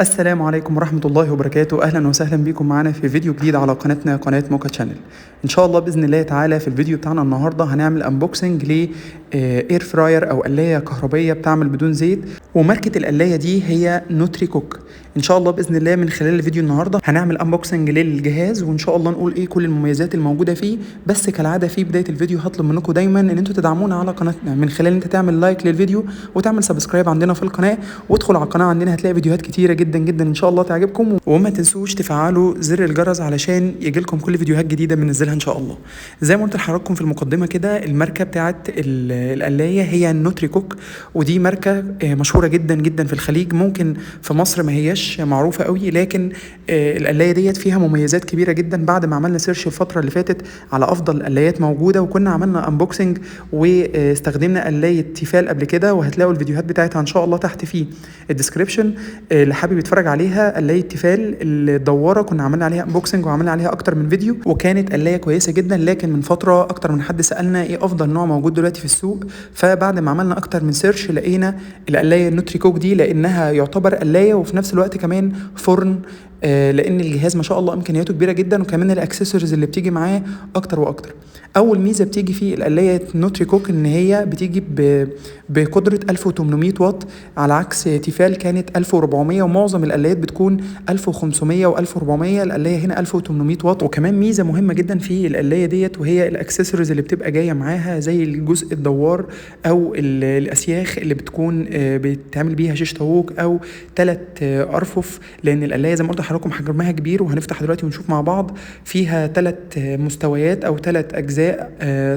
السلام عليكم ورحمة الله وبركاته. أهلا وسهلا بكم معنا في فيديو جديد على قناتنا قناة موكا تشانل. إن شاء الله بإذن الله تعالى في الفيديو بتاعنا النهاردة هنعمل أنبوكسنج ل اير فراير أو قلاية كهربية بتعمل بدون زيت، وماركة القلاية دي هي نوتري كوك. إن شاء الله بإذن الله من خلال الفيديو النهاردة هنعمل أنبوكسنج للجهاز، وإن شاء الله نقول إيه كل المميزات الموجودة فيه. بس كالعادة في بداية الفيديو هطلب منكم دايما إن أنتوا تدعمونا على قناتنا من خلال أنت تعمل لايك للفيديو وتعمل سبسكرايب عندنا في القناة، وادخل على القناة عندنا هتلاقي فيديوهات كتيرة جدا جدا إن شاء الله تعجبكم. وما تنسوش تفعلوا زر الجرس علشان يجيلكم كل فيديوهات جديدة بننزلها إن شاء الله. زي ما قلت لحضراتكم في المقدمة كده، الماركة بتاعت القلاية هي النوتري كوك، ودي ماركة مشهورة جدا جدا في الخليج. ممكن في مصر ما هياش معروفة قوي، لكن القلاية ديت فيها مميزات كبيرة جدا. بعد ما عملنا سيرش الفترة اللي فاتت على أفضل قلايات موجودة، وكنا عملنا أنبوكسنج واستخدمنا قلاية تيفال قبل كده، وهتلاقوا الفيديوهات بتاعتها إن شاء الله تحت في الديسكريبشن اللي حابب يتفرج عليها. قلاية تيفال الدوارة كنا عملنا عليها انبوكسنج وعملنا عليها اكتر من فيديو، وكانت قلاية كويسة جدا. لكن من فترة اكتر من حد سألنا ايه افضل نوع موجود دلوقتي في السوق، فبعد ما عملنا اكتر من سيرش لقينا القلاية النوتري كوك دي، لانها يعتبر قلاية وفي نفس الوقت كمان فرن، لان الجهاز ما شاء الله امكانياته كبيره جدا، وكمان الاكسسوارز اللي بتيجي معاه اكتر واكتر. اول ميزه بتيجي في القلايه نوتري كوك ان هي بتيجي بقدره 1800 واط، على عكس تيفال كانت 1400، ومعظم القلايات بتكون 1500 و1400. القلايه هنا 1800 واط. وكمان ميزه مهمه جدا في القلايه ديت وهي الاكسسوارز اللي بتبقى جايه معاها، زي الجزء الدوار او الاسياخ اللي بتكون بتعمل بيها شيش طاووق او 3 ارفف، لان القلايه زي ما قلت لحضراتكم حجمها كبير، وهنفتح دلوقتي ونشوف مع بعض. فيها 3 مستويات او 3 اجزاء،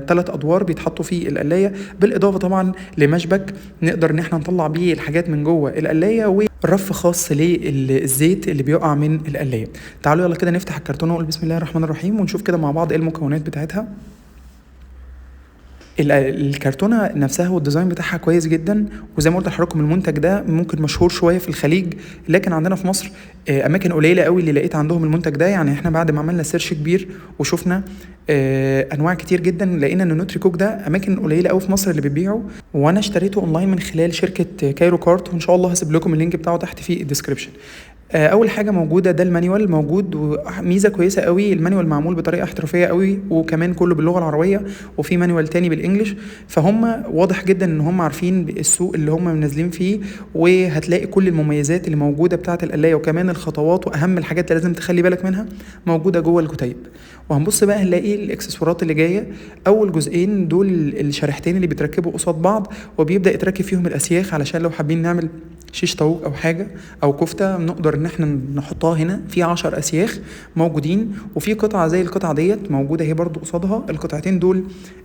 3 ادوار بيتحطوا في القلايه، بالاضافه طبعا لمشبك نقدر ان احنا نطلع بيه الحاجات من جوه القلايه، ورف خاص للزيت اللي بيقع من القلايه. تعالوا يلا كده نفتح الكرتونه ونقول بسم الله الرحمن الرحيم، ونشوف كده مع بعض ايه المكونات بتاعتها. الكرتونه نفسها والديزاين بتاعها كويس جدا، وزي ما قلت لحضراتكم المنتج ده ممكن مشهور شويه في الخليج، لكن عندنا في مصر اماكن قليله قوي اللي لقيت عندهم المنتج ده. يعني احنا بعد ما عملنا سيرش كبير وشفنا انواع كتير جدا، لقينا ان نوتري كوك ده اماكن قليله قوي في مصر اللي بتبيعه، وانا اشتريته اونلاين من خلال شركه كايرو كارت، وان شاء الله هسيب لكم اللينك بتاعه تحت في الديسكربشن. اول حاجه موجوده ده المانيوال موجود، وميزه كويسه قوي المانيوال معمول بطريقه احترافيه قوي، وكمان كله باللغه العربيه، وفي مانيوال تاني بالانجلش. فهم واضح جدا ان هم عارفين السوق اللي هم منزلين فيه، وهتلاقي كل المميزات اللي موجوده بتاعه القلايه، وكمان الخطوات واهم الحاجات اللي لازم تخلي بالك منها موجوده جوه الكتيب. وهنبص بقى هنلاقي الاكسسوارات اللي جايه. اول جزئين دول الشريحتين اللي بيتركبوا قصاد بعض، وبيبدا يتركب فيهم الاسياخ علشان لو حابين نعمل شيش طاووق او حاجه او كفته نقدر ان احنا نحطها هنا. في 10 اسياخ موجودين، وفي قطعه زي القطعه ديت موجوده اهي برضو قصادها. القطعتين دول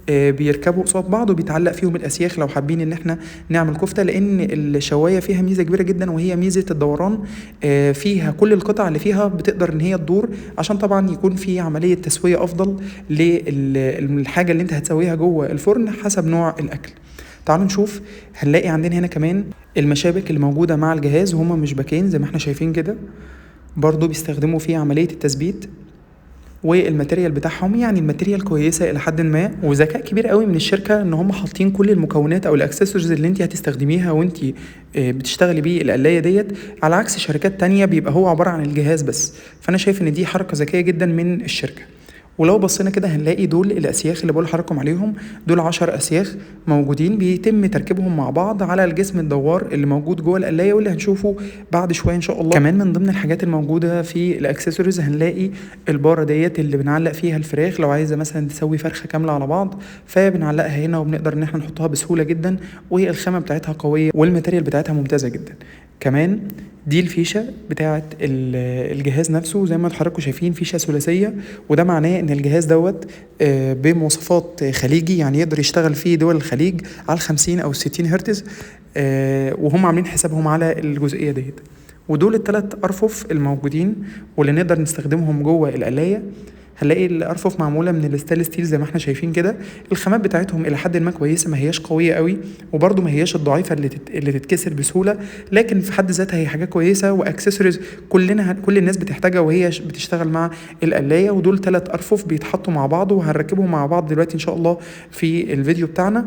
بيركبوا قصاد بعض وبيتعلق فيهم الاسياخ لو حابين ان احنا نعمل كفته، لان الشوايه فيها ميزه كبيره جدا وهي ميزه الدوران. فيها كل القطع اللي فيها بتقدر ان هي تدور، عشان طبعا يكون في عمليه تسويه افضل للحاجه اللي انت هتسويها جوه الفرن حسب نوع الاكل. تعالوا نشوف. هنلاقي عندنا هنا كمان المشابك اللي موجودة مع الجهاز، وهما مشبكين زي ما احنا شايفين كده، برضو بيستخدموا فيه عملية التثبيت. والماتيريال بتاعهم يعني الماتيريال كويسه الى حد ما، وذكاء كبير قوي من الشركه ان هم حاطين كل المكونات او الاكسسوارز اللي انت هتستخدميها وانت بتشتغلي بيه القلايه ديت، على عكس شركات تانية بيبقى هو عباره عن الجهاز بس. فانا شايف ان دي حركه ذكيه جدا من الشركه. ولو بصينا كده هنلاقي دول الاسياخ اللي بقول لحضراتكم عليهم، دول 10 اسياخ موجودين بيتم تركيبهم مع بعض على الجسم الدوار اللي موجود جوه القلايه، واللي هنشوفه بعد شويه ان شاء الله. كمان من ضمن الحاجات الموجوده في الاكسسوارز هنلاقي الباره ديت اللي بنعلق فيها الفراخ، لو عايزه مثلا تسوي فرخه كامله على بعض فبنعلقها هنا، وبنقدر ان احنا نحطها بسهوله جدا، والخامه بتاعتها قويه والماتيريال بتاعتها ممتازه جدا. كمان دي الفيشه بتاعه الجهاز نفسه، زي ما حضراتكم شايفين فيشه ثلاثيه، وده معناه ان الجهاز دوت بمواصفات خليجي، يعني يقدر يشتغل فيه دول الخليج على 50 او 60 هرتز، وهم عاملين حسابهم على الجزئيه ديت. ودول ال3 ارفف الموجودين واللي نقدر نستخدمهم جوه القلايه. هنلاقي الارفف معموله من الستانلس ستيل زي ما احنا شايفين كده. الخامات بتاعتهم الى حد ما كويسه، ما هياش قويه قوي، وبرده ما هياش الضعيفه اللي تتكسر بسهوله، لكن في حد ذاتها هي حاجه كويسه واكسسوارز كل الناس بتحتاجها وهي بتشتغل مع القلايه. ودول 3 ارفف بيتحطوا مع بعض، وهنركبهم مع بعض دلوقتي ان شاء الله في الفيديو بتاعنا.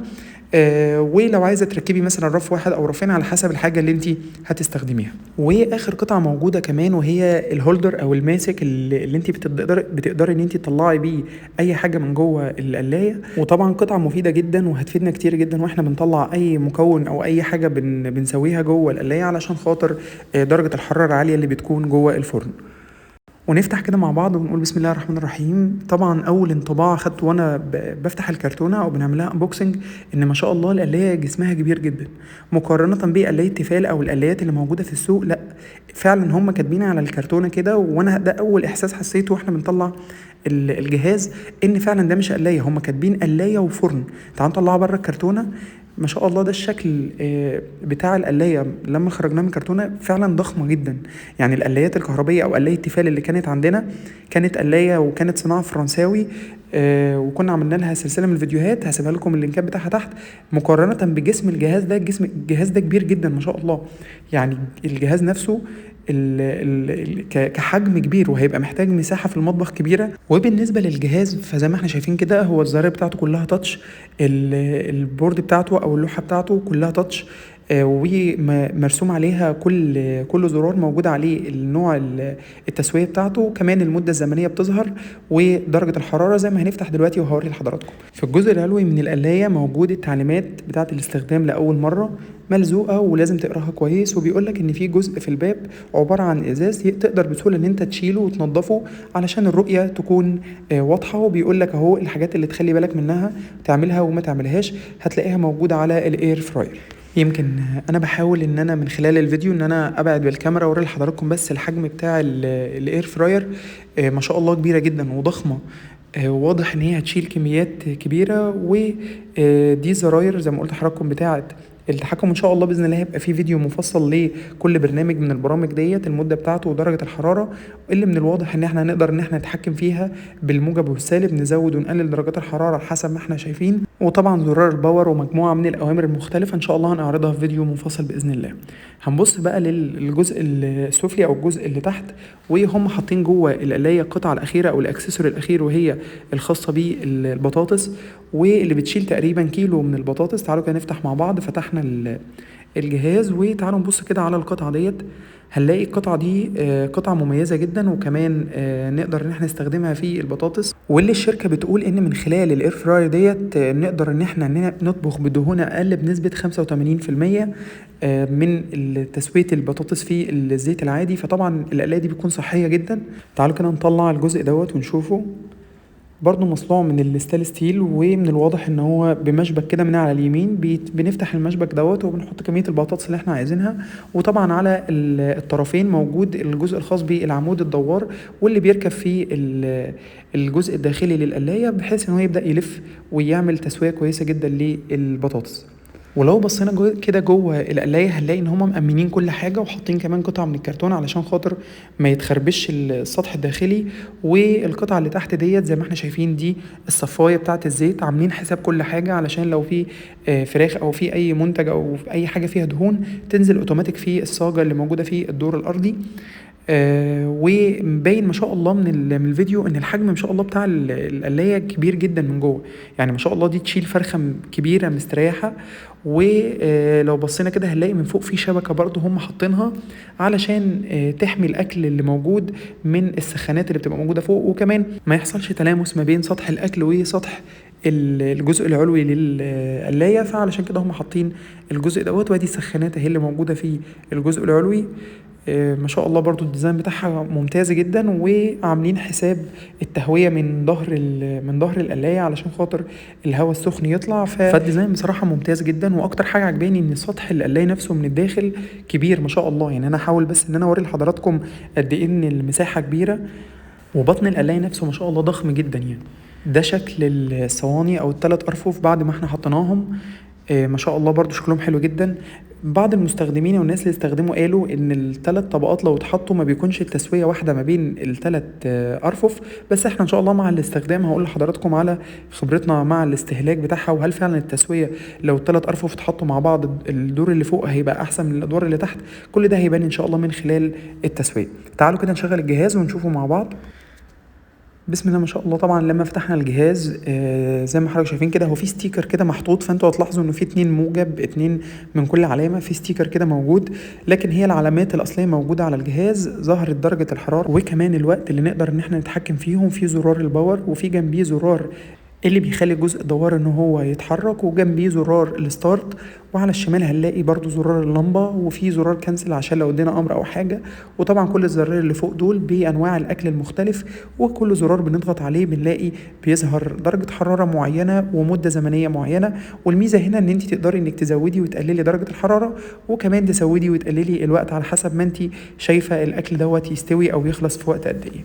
ولو عايزه تركبي مثلا رف واحد او رفين على حسب الحاجه اللي انت هتستخدميها. واخر قطعه موجوده كمان وهي الهولدر او الماسك اللي انت بتقدري ان انت تطلعي بيه اي حاجه من جوه القلايه. وطبعا قطعه مفيده جدا وهتفيدنا كتير جدا واحنا بنطلع اي مكون او اي حاجه بنسويها جوه القلايه علشان خاطر درجه الحراره العاليه اللي بتكون جوه الفرن. ونفتح كده مع بعض ونقول بسم الله الرحمن الرحيم. طبعا اول انطباع خدته وانا بفتح الكرتونه او بنعملها انبوكسنج ان ما شاء الله القلايه جسمها كبير جدا مقارنه بقلايه تيفال او القلايات اللي موجوده في السوق. لا فعلا هم كاتبين على الكرتونه كده، وانا ده اول احساس حسيته واحنا بنطلع الجهاز ان فعلا ده مش قلايه، هم كاتبين قلايه وفرن. تعالوا نطلعها بره الكرتونه. ما شاء الله ده الشكل بتاع القلايه لما خرجناها من الكرتونه فعلا ضخمه جدا. يعني القلايات الكهربيه او قلايه تيفال اللي كانت عندنا كانت قلايه وكانت صناعه فرنساوي، وكنا عملنا لها سلسله من الفيديوهات هسيبها لكم اللينكات بتاعها تحت. مقارنه بجسم الجهاز ده، الجهاز ده كبير جدا ما شاء الله. يعني الجهاز نفسه كحجم كبير وهيبقى محتاج مساحه في المطبخ كبيره. وبالنسبه للجهاز فزي ما احنا شايفين كده هو الزراير بتاعته كلها تاتش، البورد بتاعته او اللوحه بتاعته كلها تاتش، ومرسوم عليها كل زرار موجود عليه النوع التسويه بتاعته، كمان المده الزمنيه بتظهر ودرجه الحراره زي ما هنفتح دلوقتي وهوري لحضراتكم. في الجزء العلوي من القلايه موجود التعليمات بتاعه الاستخدام لاول مره ملزوقه ولازم تقراها كويس، وبيقول لك ان في جزء في الباب عباره عن ازاز تقدر بسهوله ان انت تشيله وتنضفه علشان الرؤيه تكون واضحه. وبيقول لك اهو الحاجات اللي تخلي بالك منها تعملها وما تعملهاش هتلاقيها موجوده على الاير فراير. يمكن انا بحاول ان انا من خلال الفيديو ان انا ابعد بالكاميرا واوري لحضراتكم بس الحجم بتاع الاير فراير ما شاء الله كبيره جدا وضخمه، واضح ان هي هتشيل كميات كبيره. ودي زراير زي ما قلت لحضراتكم بتاعه التحكم. ان شاء الله باذن الله هيبقى في فيديو مفصل لكل برنامج من البرامج ديت، المده بتاعته ودرجه الحراره اللي من الواضح ان احنا هنقدر ان احنا نتحكم فيها بالموجب والسالب، نزود ونقلل درجات الحراره حسب ما احنا شايفين. وطبعا زرار الباور ومجموعه من الاوامر المختلفه ان شاء الله هنعرضها في فيديو منفصل باذن الله. هنبص بقى للجزء السفلي او الجزء اللي تحت، وهم حاطين جوه القلايه القطعه الاخيره او الاكسسوري الاخير وهي الخاصه بالبطاطس واللي بتشيل تقريبا كيلو من البطاطس. تعالوا كده نفتح مع بعض. فتحنا الجهاز وتعالوا نبص كده على القطعه ديت. هنلاقي القطعه دي قطعه مميزه جدا وكمان نقدر ان احنا نستخدمها في البطاطس، واللي الشركه بتقول ان من خلال الاير فراير ديت نقدر ان احنا نطبخ بدهون اقل بنسبه 85% من تسويه البطاطس في الزيت العادي. فطبعا القلايه دي بتكون صحيه جدا. تعالوا كده نطلع الجزء دوت ونشوفه. برضو مصنوع من الستانلس ستيل، ومن الواضح ان هو بمشبك كده من على اليمين بنفتح المشبك دوت وبنحط كميه البطاطس اللي احنا عايزينها. وطبعا على الطرفين موجود الجزء الخاص بالعمود الدوار واللي بيركب فيه الجزء الداخلي للقلايه بحيث ان هو يبدا يلف ويعمل تسويه كويسه جدا للبطاطس. ولو بصينا كده جوه القلايه هنلاقي ان هم مأمنين كل حاجه وحاطين كمان قطعه من الكرتون علشان خاطر ما يتخربش السطح الداخلي. والقطعه اللي تحت ديت زي ما احنا شايفين دي الصفايه بتاعه الزيت، عاملين حساب كل حاجه علشان لو في فراخ او في اي منتج او في اي حاجه فيها دهون تنزل اوتوماتيك في الصاجه اللي موجوده في الدور الارضي. ومبين ما شاء الله من الفيديو ان الحجم ما شاء الله بتاع القلايه كبير جدا من جوه. يعني ما شاء الله دي تشيل فرخه كبيره مستريحه. ولو بصينا كده هنلاقي من فوق في شبكه برضو هم حاطينها علشان تحمي الاكل اللي موجود من السخانات اللي بتبقى موجوده فوق، وكمان ما يحصلش تلامس ما بين سطح الاكل وسطح الجزء العلوي للقلايه. فعلشان كده هم حاطين الجزء دوت، وادي السخانات اهي اللي موجوده في الجزء العلوي. ما شاء الله برضو الديزاين بتاعها ممتاز جدا، وعاملين حساب التهوية من ظهر القلاية علشان خاطر الهواء السخن يطلع. فالديزاين بصراحة ممتاز جدا. واكتر حاجة عجباني ان سطح القلاية نفسه من الداخل كبير ما شاء الله. يعني انا هحاول بس ان انا اوري لحضراتكم قد ايه ان المساحة كبيرة، وبطن القلاية نفسه ما شاء الله ضخم جدا. يعني ده شكل الصواني او الثلاث ارفف بعد ما احنا حطيناهم. ما شاء الله برضو شكلهم حلو جدا. بعض المستخدمين والناس اللي استخدموا قالوا ان الثلاث طبقات لو اتحطوا ما بيكونش التسويه واحده ما بين الثلاث ارفف. بس احنا ان شاء الله مع الاستخدام هقول لحضراتكم على خبرتنا مع الاستهلاك بتاعها، وهل فعلا التسويه لو الثلاث ارفف اتحطوا مع بعض الدور اللي فوق هيبقى احسن من الادوار اللي تحت. كل ده هيبان ان شاء الله من خلال التسويه. تعالوا كده نشغل الجهاز ونشوفه مع بعض. بسم الله ما شاء الله. طبعا لما فتحنا الجهاز زي ما حضرتك شايفين كده هو في ستيكر كده محطوط، فانتوا هتلاحظوا انه في 2 موجب، 2 من كل علامه، في ستيكر كده موجود، لكن هي العلامات الاصليه موجوده على الجهاز. ظهرت درجه الحراره وكمان الوقت اللي نقدر ان احنا نتحكم فيهم، في زرار الباور وفي جنبيه زرار اللي بيخلي جزء الدوار ان هو يتحرك، وجنبيه زرار الستارت، وعلى الشمال هنلاقي برضو زرار اللمبة، وفي زرار كنسل عشان لو ادينا امر او حاجة. وطبعا كل الزرار اللي فوق دول بانواع الاكل المختلف، وكل زرار بنضغط عليه بنلاقي بيظهر درجة حرارة معينة ومدة زمنية معينة. والميزة هنا ان انت تقدري انك تزودي وتقللي درجة الحرارة، وكمان تزودي وتقللي الوقت على حسب ما انت شايفة الاكل دوت يستوي او يخلص في وقت قد ايه.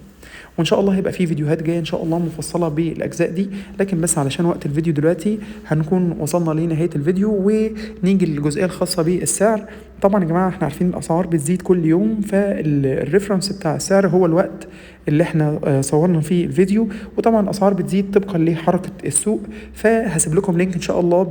وان شاء الله هيبقى في فيديوهات جايه ان شاء الله مفصله بالاجزاء دي، لكن بس علشان وقت الفيديو دلوقتي هنكون وصلنا لنهايه الفيديو ونيجي للجزئيه الخاصه بالسعر. طبعا يا جماعه احنا عارفين الاسعار بتزيد كل يوم، فالريفرنس بتاع السعر هو الوقت اللي احنا صورنا فيه الفيديو، وطبعا الاسعار بتزيد طبقا لحركه السوق. فهسيب لكم لينك ان شاء الله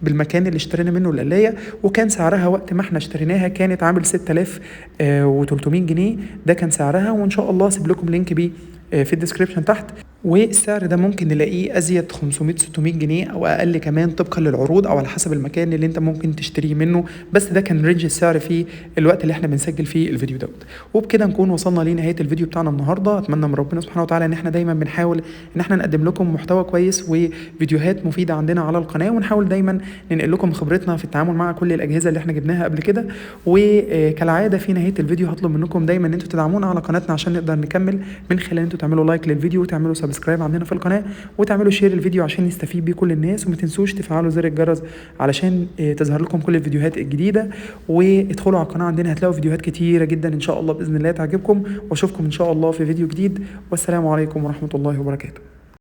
بالمكان اللي اشترينا منه القلايه، وكان سعرها وقت ما احنا اشتريناها كانت عامل 6300 جنيه، ده كان سعرها. وان شاء الله هسيب لكم لينك بيه في الديسكريبشن تحت. والسعر ده ممكن نلاقيه ازيد 500 600 جنيه او اقل كمان طبقا للعروض او على حسب المكان اللي انت ممكن تشتريه منه، بس ده كان رينج السعر في الوقت اللي احنا بنسجل فيه الفيديو دوت. وبكده نكون وصلنا لنهايه الفيديو بتاعنا النهارده. اتمنى من ربنا سبحانه وتعالى ان احنا دايما بنحاول ان احنا نقدم لكم محتوى كويس وفيديوهات مفيده عندنا على القناه، ونحاول دايما ننقل لكم خبرتنا في التعامل مع كل الاجهزه اللي احنا جبناها قبل كده. وكالعاده في نهايه الفيديو هطلب منكم دايما ان انتوا تدعمونا على قناتنا عشان نقدر نكمل، من خلال ان انتوا تعملوا لايك للفيديو وتعملوا سبسكرايب عندنا في القناه وتعملوا شير الفيديو عشان يستفيد بيه كل الناس. وما تنسوش تفعلوا زر الجرس علشان تظهر لكم كل الفيديوهات الجديده. وادخلوا على القناه عندنا هتلاقوا فيديوهات كتيره جدا ان شاء الله باذن الله تعجبكم، واشوفكم ان شاء الله في فيديو جديد. والسلام عليكم ورحمه الله وبركاته.